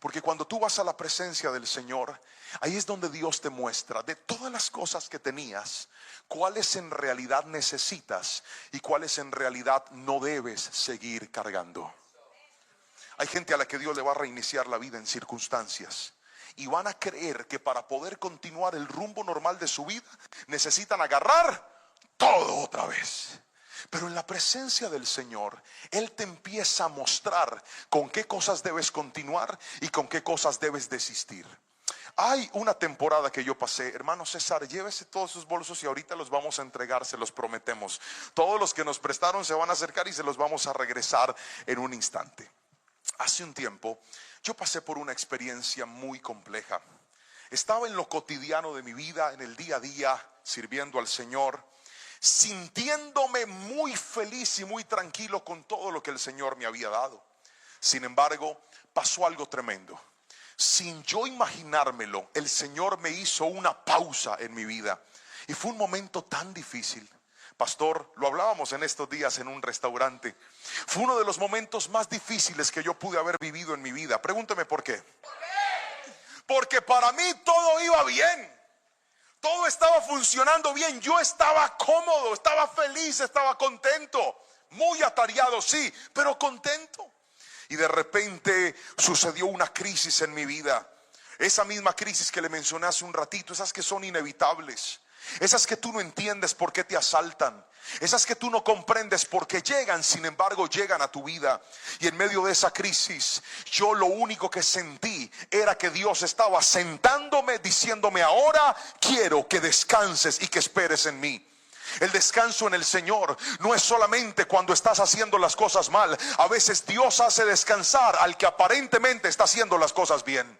Porque cuando tú vas a la presencia del Señor, ahí es donde Dios te muestra de todas las cosas que tenías, cuáles en realidad necesitas y cuáles en realidad no debes seguir cargando. Hay gente a la que Dios le va a reiniciar la vida en circunstancias, y van a creer que para poder continuar el rumbo normal de su vida necesitan agarrar todo otra vez. Pero en la presencia del Señor, Él te empieza a mostrar con qué cosas debes continuar y con qué cosas debes desistir. Hay una temporada que yo pasé, hermano César, llévese todos sus bolsos y ahorita los vamos a entregar, se los prometemos. Todos los que nos prestaron se van a acercar y se los vamos a regresar en un instante. Hace un tiempo yo pasé por una experiencia muy compleja. Estaba en lo cotidiano de mi vida, en el día a día, sirviendo al Señor, sintiéndome muy feliz y muy tranquilo con todo lo que el Señor me había dado. Sin embargo, pasó algo tremendo. Sin yo imaginármelo, el Señor me hizo una pausa en mi vida, y fue un momento tan difícil. Pastor, lo hablábamos en estos días en un restaurante. Fue uno de los momentos más difíciles que yo pude haber vivido en mi vida. Pregúnteme por qué. Porque para mí todo iba bien. Todo estaba funcionando bien, yo estaba cómodo, estaba feliz, estaba contento, muy atareado, sí, pero contento. Y de repente sucedió una crisis en mi vida. Esa misma crisis que le mencioné hace un ratito, esas que son inevitables, esas que tú no entiendes por qué te asaltan, esas que tú no comprendes por qué llegan, sin embargo llegan a tu vida. Y en medio de esa crisis, yo lo único que sentí era que Dios estaba sentándome, diciéndome: ahora quiero que descanses y que esperes en mí. El descanso en el Señor no es solamente cuando estás haciendo las cosas mal. A veces Dios hace descansar al que aparentemente está haciendo las cosas bien.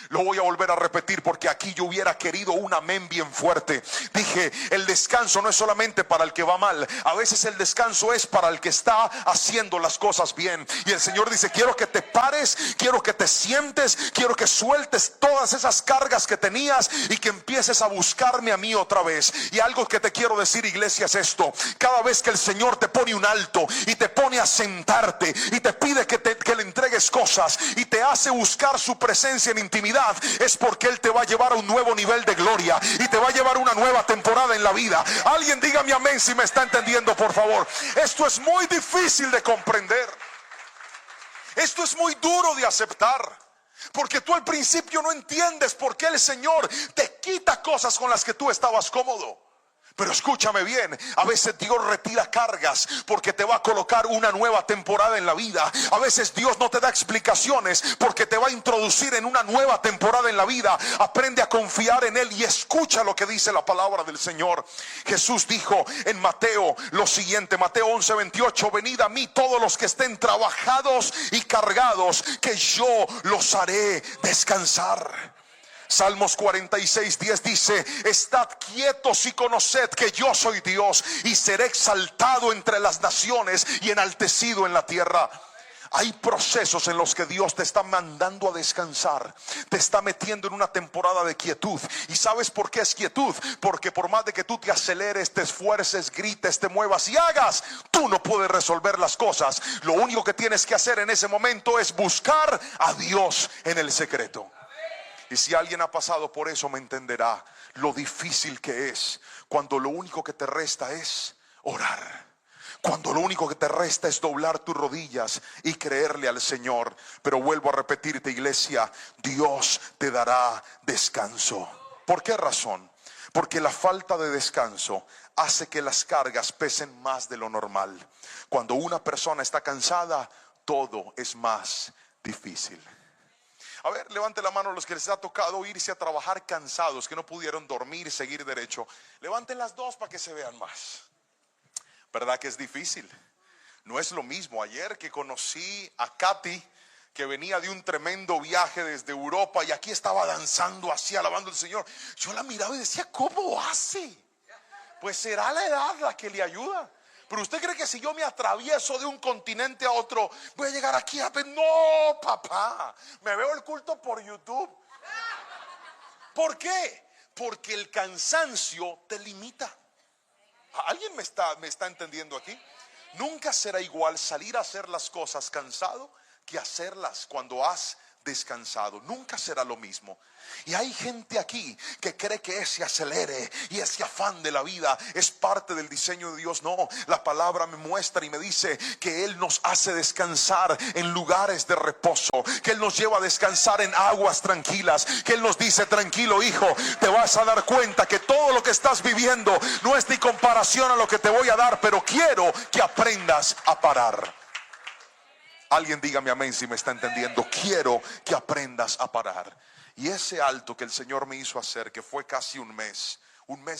Lo voy a volver a repetir, porque aquí yo hubiera querido un amén bien fuerte. Dije: el descanso no es solamente para el que va mal, a veces el descanso es para el que está haciendo las cosas bien. Y el Señor dice: quiero que te pares, quiero que te sientes, quiero que sueltes todas esas cargas que tenías y que empieces a buscarme a mí otra vez. Y algo que te quiero decir, iglesia, es esto: cada vez que el Señor te pone un alto y te pone a sentarte y te pide que le entregues cosas y te hace buscar su presencia en intimidad, es porque Él te va a llevar a un nuevo nivel de gloria y te va a llevar a una nueva temporada en la vida. Alguien dígame amén si me está entendiendo, por favor. Esto es muy difícil de comprender. Esto es muy duro de aceptar, porque tú al principio no entiendes por qué el Señor te quita cosas con las que tú estabas cómodo. Pero escúchame bien, a veces Dios retira cargas porque te va a colocar una nueva temporada en la vida. A veces Dios no te da explicaciones porque te va a introducir en una nueva temporada en la vida. Aprende a confiar en Él y escucha lo que dice la palabra del Señor. Jesús dijo en Mateo lo siguiente, Mateo 11:28: venid a mí todos los que estén trabajados y cargados, que yo los haré descansar. Salmos 46:10 dice: estad quietos y conoced que yo soy Dios, y seré exaltado entre las naciones y enaltecido en la tierra. Hay procesos en los que Dios te está mandando a descansar, te está metiendo en una temporada de quietud. ¿Y sabes por qué es quietud? Porque por más de que tú te aceleres, te esfuerces, grites, te muevas y hagas, tú no puedes resolver las cosas. Lo único que tienes que hacer en ese momento es buscar a Dios en el secreto. Y si alguien ha pasado por eso, me entenderá lo difícil que es cuando lo único que te resta es orar. Cuando lo único que te resta es doblar tus rodillas y creerle al Señor. Pero vuelvo a repetirte, iglesia, Dios te dará descanso. ¿Por qué razón? Porque la falta de descanso hace que las cargas pesen más de lo normal. Cuando una persona está cansada, todo es más difícil. A ver, levante la mano los que les ha tocado irse a trabajar cansados, que no pudieron dormir y seguir derecho. Levanten las dos para que se vean más. ¿Verdad que es difícil? No es lo mismo. Ayer que conocí a Katy, que venía de un tremendo viaje desde Europa y aquí estaba danzando así, alabando al Señor. Yo la miraba y decía, ¿cómo hace? Pues será la edad la que le ayuda. Pero usted cree que si yo me atravieso de un continente a otro, voy a llegar aquí a... No, papá, me veo el culto por YouTube. ¿Por qué? Porque el cansancio te limita. ¿Alguien me está entendiendo aquí? Nunca será igual salir a hacer las cosas cansado que hacerlas cuando has descansado. Nunca será lo mismo. Y hay gente aquí que cree que ese acelere y ese afán de la vida es parte del diseño de Dios. No, la palabra me muestra y me dice que Él nos hace descansar en lugares de reposo, que Él nos lleva a descansar en aguas tranquilas, que Él nos dice, tranquilo hijo, te vas a dar cuenta que todo lo que estás viviendo no es ni comparación a lo que te voy a dar, pero quiero que aprendas a parar. Alguien dígame amén si me está entendiendo. Quiero que aprendas a parar. Y ese alto que el Señor me hizo hacer, que fue casi un mes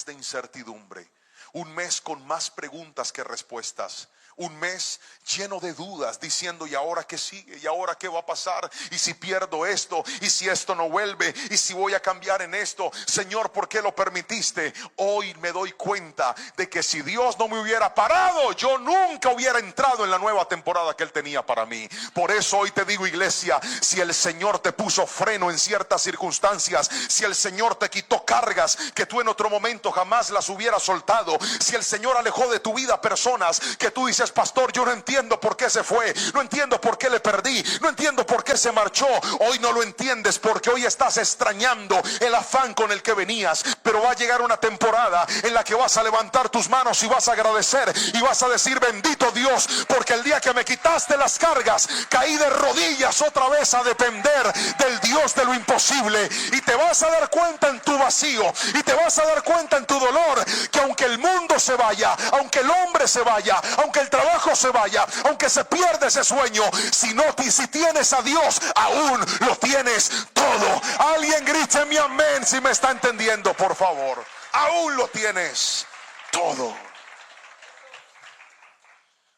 de incertidumbre, un mes con más preguntas que respuestas, un mes lleno de dudas, diciendo, ¿y ahora qué sigue? ¿Y ahora qué va a pasar? ¿Y si pierdo esto? ¿Y si esto no vuelve? ¿Y si voy a cambiar en esto? Señor, ¿por qué lo permitiste? Hoy me doy cuenta de que si Dios no me hubiera parado, yo nunca hubiera entrado en la nueva temporada que Él tenía para mí. Por eso hoy te digo, iglesia, si el Señor te puso freno en ciertas circunstancias, si el Señor te quitó cargas que tú en otro momento jamás las hubieras soltado, si el Señor alejó de tu vida personas que tú dices, pastor, yo no entiendo por qué se fue, no entiendo por qué le perdí, no entiendo por qué se marchó. Hoy no lo entiendes porque hoy estás extrañando el afán con el que venías. Pero va a llegar una temporada en la que vas a levantar tus manos y vas a agradecer y vas a decir, bendito Dios, porque el día que me quitaste las cargas, caí de rodillas otra vez a depender del Dios de lo imposible. Y te vas a dar cuenta en tu vacío y te vas a dar cuenta en tu dolor que aunque el mundo se vaya, aunque el hombre se vaya, aunque el trabajo se vaya, aunque se pierda ese sueño, si tienes a Dios, aún lo tienes todo. Alguien grite mi amén si me está entendiendo, por favor. Aún lo tienes todo.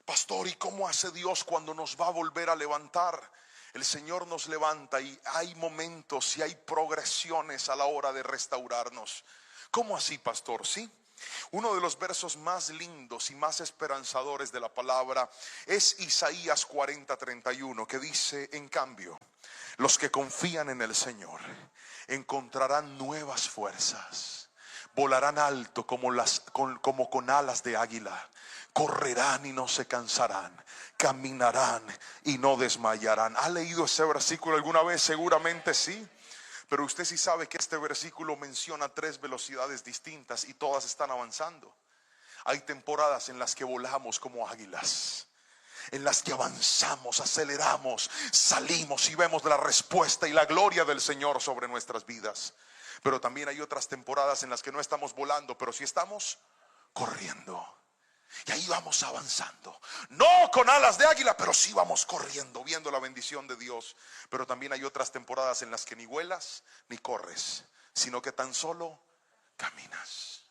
Pastor, ¿y cómo hace Dios cuando nos va a volver a levantar? El Señor nos levanta y hay momentos y hay progresiones a la hora de restaurarnos. ¿Cómo así, pastor? Sí. Uno de los versos más lindos y más esperanzadores de la palabra es Isaías 40:31, que dice, en cambio, los que confían en el Señor encontrarán nuevas fuerzas, volarán alto como con alas de águila, correrán y no se cansarán, caminarán y no desmayarán. ¿Ha leído ese versículo alguna vez? Seguramente sí. Pero usted sí sabe que este versículo menciona 3 velocidades distintas y todas están avanzando. Hay temporadas en las que volamos como águilas, en las que avanzamos, aceleramos, salimos y vemos la respuesta y la gloria del Señor sobre nuestras vidas. Pero también hay otras temporadas en las que no estamos volando, pero sí estamos corriendo. Y ahí vamos avanzando, no con alas de águila, pero sí vamos corriendo, viendo la bendición de Dios. Pero también hay otras temporadas en las que ni vuelas ni corres, sino que tan solo caminas.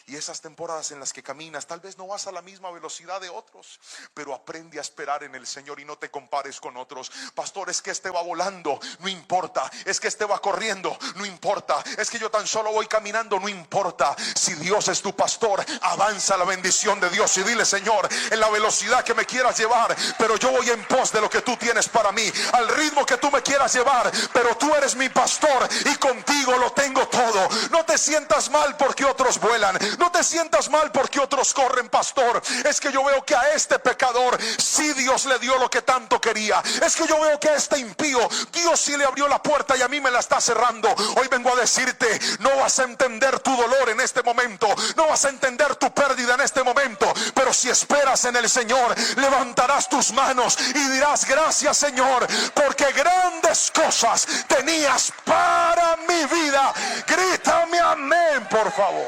Y esas temporadas en las que caminas, tal vez no vas a la misma velocidad de otros, pero aprende a esperar en el Señor y no te compares con otros. Pastor, es que este va volando, no importa. Es que este va corriendo, no importa. Es que yo tan solo voy caminando, no importa. Si Dios es tu pastor, avanza la bendición de Dios y dile: Señor, en la velocidad que me quieras llevar, pero yo voy en pos de lo que tú tienes para mí, al ritmo que tú me quieras llevar, pero tú eres mi pastor y contigo lo tengo todo. No te sientas mal porque otros vuelan, no te sientas mal porque otros corren, pastor. Es que yo veo que a este pecador sí Dios le dio lo que tanto quería. Es que yo veo que a este impío Dios sí le abrió la puerta y a mí me la está cerrando. Hoy vengo a decirte: no vas a entender tu dolor en este momento, no vas a entender tu pérdida en este momento, pero si esperas en el Señor, levantarás tus manos y dirás: gracias, Señor, porque grandes cosas tenías para mi vida. Grítame amén, por favor.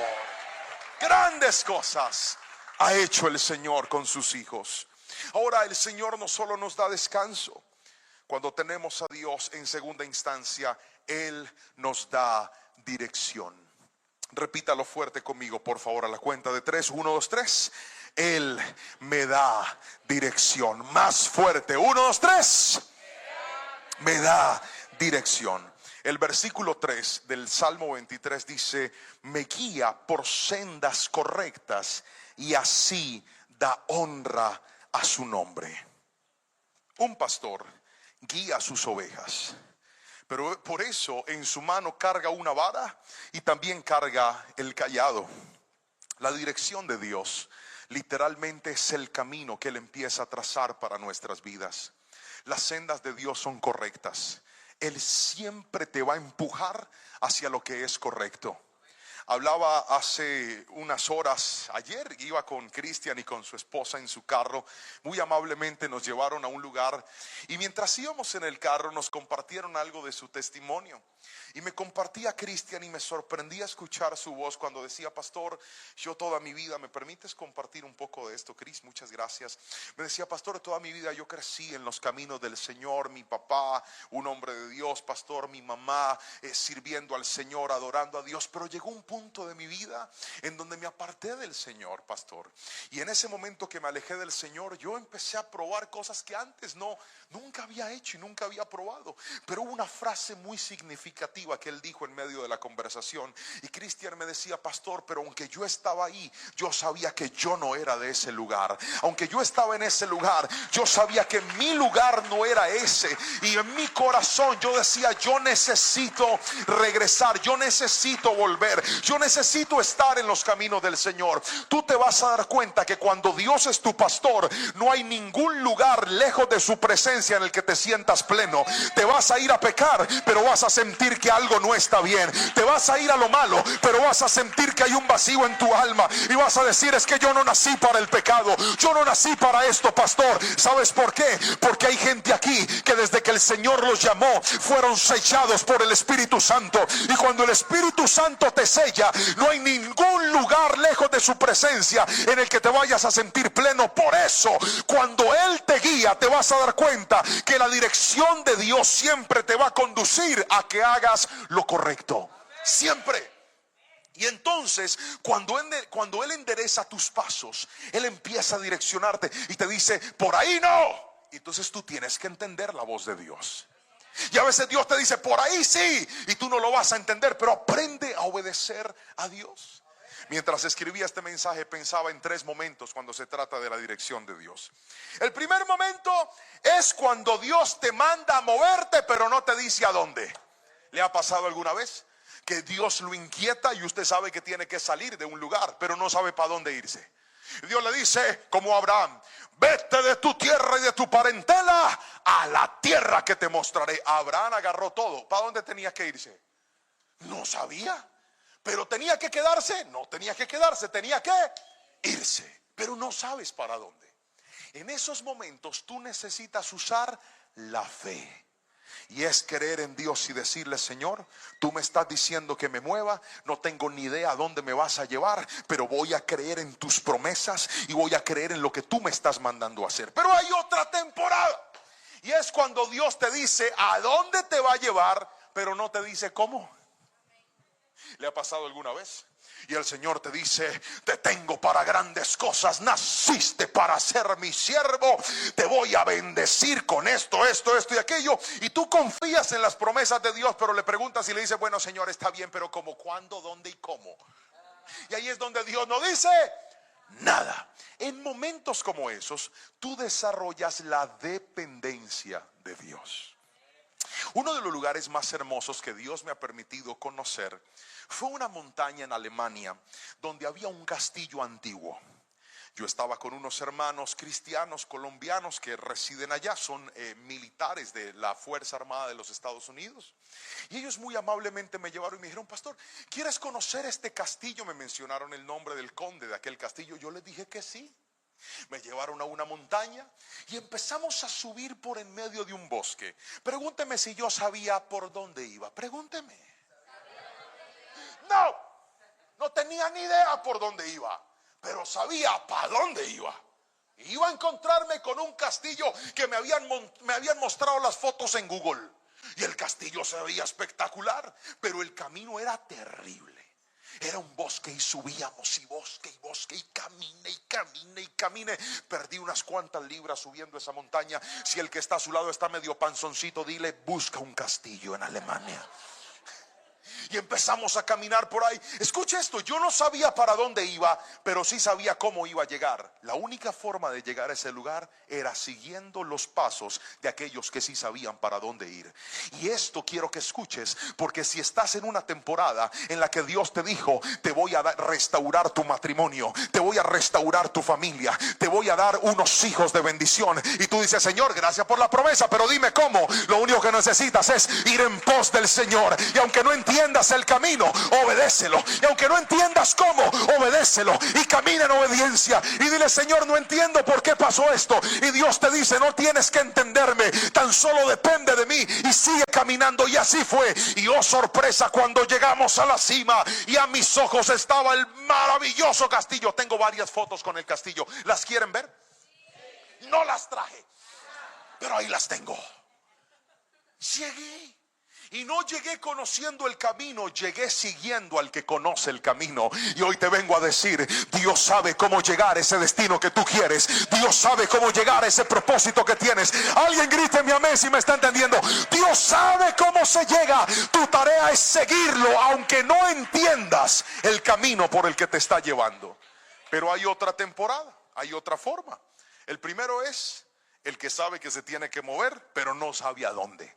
Grandes cosas ha hecho el Señor con sus hijos. Ahora, el Señor no solo nos da descanso. Cuando tenemos a Dios en segunda instancia, Él nos da dirección. Repítalo fuerte conmigo, por favor, a la cuenta de 3. 1, 2, 3. Él me da dirección. Más fuerte. 1, 2, 3. Me da dirección. El versículo 3 del Salmo 23 dice: me guía por sendas correctas y así da honra a su nombre. Un pastor guía a sus ovejas, pero por eso en su mano carga una vara y también carga el cayado. La dirección de Dios literalmente es el camino que Él empieza a trazar para nuestras vidas. Las sendas de Dios son correctas. Él siempre te va a empujar hacia lo que es correcto. Hablaba hace unas horas, ayer iba con Cristian y con su esposa en su carro. Muy amablemente nos llevaron a un lugar y mientras íbamos en el carro nos compartieron algo de su testimonio. Y me compartía Cristian y me sorprendía escuchar su voz cuando decía: pastor, yo toda mi vida, ¿me permites compartir un poco de esto, Cris? Muchas gracias. Me decía: pastor, toda mi vida yo crecí en los caminos del Señor. Mi papá, un hombre de Dios, pastor, mi mamá sirviendo al Señor, adorando a Dios. Pero llegó un punto de mi vida en donde me aparté del Señor, pastor. Y en ese momento que me alejé del Señor, yo empecé a probar cosas que antes nunca había hecho y nunca había probado. Pero hubo una frase muy significativa que él dijo en medio de la conversación, y Cristian me decía: pastor, pero aunque yo estaba ahí, yo sabía que yo no era de ese lugar. Aunque yo estaba en ese lugar, yo sabía que mi lugar no era ese. Y en mi corazón yo decía: yo necesito regresar, yo necesito volver, yo necesito estar en los caminos del Señor. Tú te vas a dar cuenta que cuando Dios es tu pastor, no hay ningún lugar lejos de su presencia en el que te sientas pleno. Te vas a ir a pecar, pero vas a sentir que algo no está bien. Te vas a ir a lo malo, pero vas a sentir que hay un vacío en tu alma y vas a decir: es que yo no nací para el pecado, yo no nací para esto, pastor. ¿Sabes por qué? Porque hay gente aquí que desde que el Señor los llamó fueron sellados por el Espíritu Santo, y cuando el Espíritu Santo te sella, no hay ningún lugar lejos de su presencia en el que te vayas a sentir pleno. Por eso, cuando Él te guía, te vas a dar cuenta que la dirección de Dios siempre te va a conducir a que hagas lo correcto, siempre. Y entonces cuando Él endereza tus pasos, Él empieza a direccionarte y te dice: por ahí no. Entonces tú tienes que entender la voz de Dios. Y a veces Dios te dice: por ahí sí, y tú no lo vas a entender, pero aprende a obedecer a Dios. Mientras escribía este mensaje pensaba en 3 momentos cuando se trata de la dirección de Dios. El primer momento es cuando Dios te manda a moverte, pero no te dice a dónde. ¿Le ha pasado alguna vez que Dios lo inquieta y usted sabe que tiene que salir de un lugar, pero no sabe para dónde irse? Dios le dice, como a Abraham: vete de tu tierra y de tu parentela a la tierra que te mostraré. Abraham agarró todo. ¿Para dónde tenía que irse? No sabía. Pero tenía que quedarse. No tenía que quedarse, tenía que irse. Pero no sabes para dónde. En esos momentos tú necesitas usar la fe. Y es creer en Dios y decirle: Señor, tú me estás diciendo que me mueva, no tengo ni idea a dónde me vas a llevar, pero voy a creer en tus promesas y voy a creer en lo que tú me estás mandando a hacer. Pero hay otra temporada, y es cuando Dios te dice a dónde te va a llevar, pero no te dice cómo. ¿Le ha pasado alguna vez Y el Señor te dice: te tengo para grandes cosas, naciste para ser mi siervo, te voy a bendecir con esto, esto, esto y aquello. Y tú confías en las promesas de Dios, pero le preguntas y le dices: bueno, Señor, está bien, pero ¿cómo, cuándo, dónde y cómo? Y ahí es donde Dios no dice nada. En momentos como esos, tú desarrollas la dependencia de Dios. Uno de los lugares más hermosos que Dios me ha permitido conocer fue una montaña en Alemania donde había un castillo antiguo. Yo estaba con unos hermanos cristianos colombianos que residen allá, son militares de la Fuerza Armada de los Estados Unidos. Y ellos muy amablemente me llevaron y me dijeron: pastor, ¿quieres conocer este castillo? Me mencionaron el nombre del conde de aquel castillo. Yo les dije que sí. Me llevaron a una montaña y empezamos a subir por en medio de un bosque. Pregúnteme si yo sabía por dónde iba. Pregúnteme. No tenía ni idea por dónde iba, pero sabía para dónde iba. Iba a encontrarme con un castillo que me habían mostrado las fotos en Google. Y el castillo se veía espectacular, pero el camino era terrible. Era un bosque y subíamos y bosque y bosque y camine y camine y camine. Perdí unas cuantas libras subiendo esa montaña. Si el que está a su lado está medio panzoncito, dile: busca un castillo en Alemania. Y empezamos a caminar por ahí. Escucha esto, yo no sabía para dónde iba, pero sí sabía cómo iba a llegar. La única forma de llegar a ese lugar era siguiendo los pasos de aquellos que sí sabían para dónde ir. Y esto quiero que escuches, porque si estás en una temporada en la que Dios te dijo: te voy a restaurar tu matrimonio, te voy a restaurar tu familia, te voy a dar unos hijos de bendición, y tú dices: Señor, gracias por la promesa, pero dime cómo. Lo único que necesitas es ir en pos del Señor. Y aunque no entiendas el camino, obedécelo. Y aunque no entiendas cómo, obedécelo y camina en obediencia. Y dile: Señor, no entiendo por qué pasó esto. Y Dios te dice: no tienes que entenderme, tan solo depende de mí. Y sigue caminando. Y así fue. Y oh sorpresa, cuando llegamos a la cima y a mis ojos estaba el maravilloso castillo. Tengo varias fotos con el castillo. ¿Las quieren ver? No las traje, pero ahí las tengo. Llegué. Y no llegué conociendo el camino, llegué siguiendo al que conoce el camino. Y hoy te vengo a decir: Dios sabe cómo llegar a ese destino que tú quieres. Dios sabe cómo llegar a ese propósito que tienes. Alguien gríteme amén si me está entendiendo. Dios sabe cómo se llega. Tu tarea es seguirlo, aunque no entiendas el camino por el que te está llevando. Pero hay otra temporada, hay otra forma. El primero es el que sabe que se tiene que mover, pero no sabe a dónde.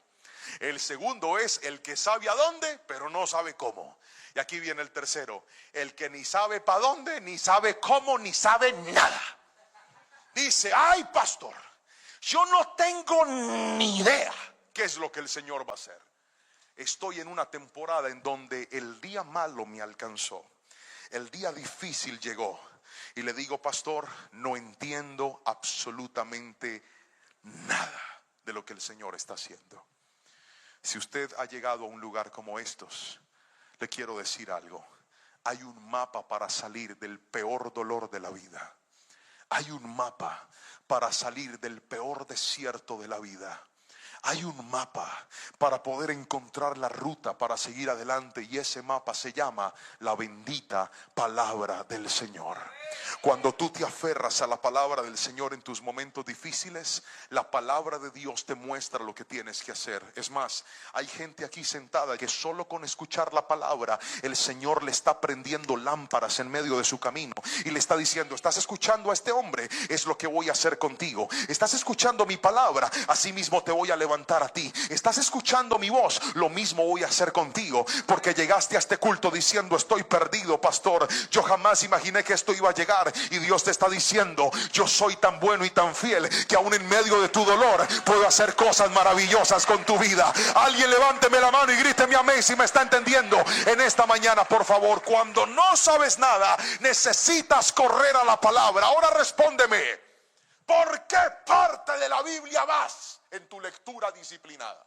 El segundo es el que sabe a dónde, pero no sabe cómo. Y aquí viene el tercero: el que ni sabe para dónde, ni sabe cómo, ni sabe nada. Dice: ay, pastor, yo no tengo ni idea qué es lo que el Señor va a hacer. Estoy en una temporada en donde el día malo me alcanzó, el día difícil llegó. Y le digo: pastor, no entiendo absolutamente nada de lo que el Señor está haciendo. Si usted ha llegado a un lugar como estos, le quiero decir algo: hay un mapa para salir del peor dolor de la vida. Hay un mapa para salir del peor desierto de la vida. Hay un mapa para poder encontrar la ruta para seguir adelante, y ese mapa se llama la bendita palabra del Señor. Cuando tú te aferras a la palabra del Señor en tus momentos difíciles, la palabra de Dios te muestra lo que tienes que hacer. Es más, hay gente aquí sentada que solo con escuchar la palabra, el Señor le está prendiendo lámparas en medio de su camino y le está diciendo: estás escuchando a este hombre, es lo que voy a hacer contigo. Estás escuchando mi palabra, así mismo te voy a levantar a ti. Estás escuchando mi voz, lo mismo voy a hacer contigo. Porque llegaste a este culto diciendo: estoy perdido, pastor, yo jamás imaginé que esto iba a llegar. Y Dios te está diciendo: yo soy tan bueno y tan fiel que aún en medio de tu dolor puedo hacer cosas maravillosas con tu vida. Alguien levánteme la mano y gríteme amén si me está entendiendo en esta mañana, por favor. Cuando no sabes nada, necesitas correr a la palabra. Ahora respóndeme: ¿por qué parte de la Biblia vas en tu lectura disciplinada?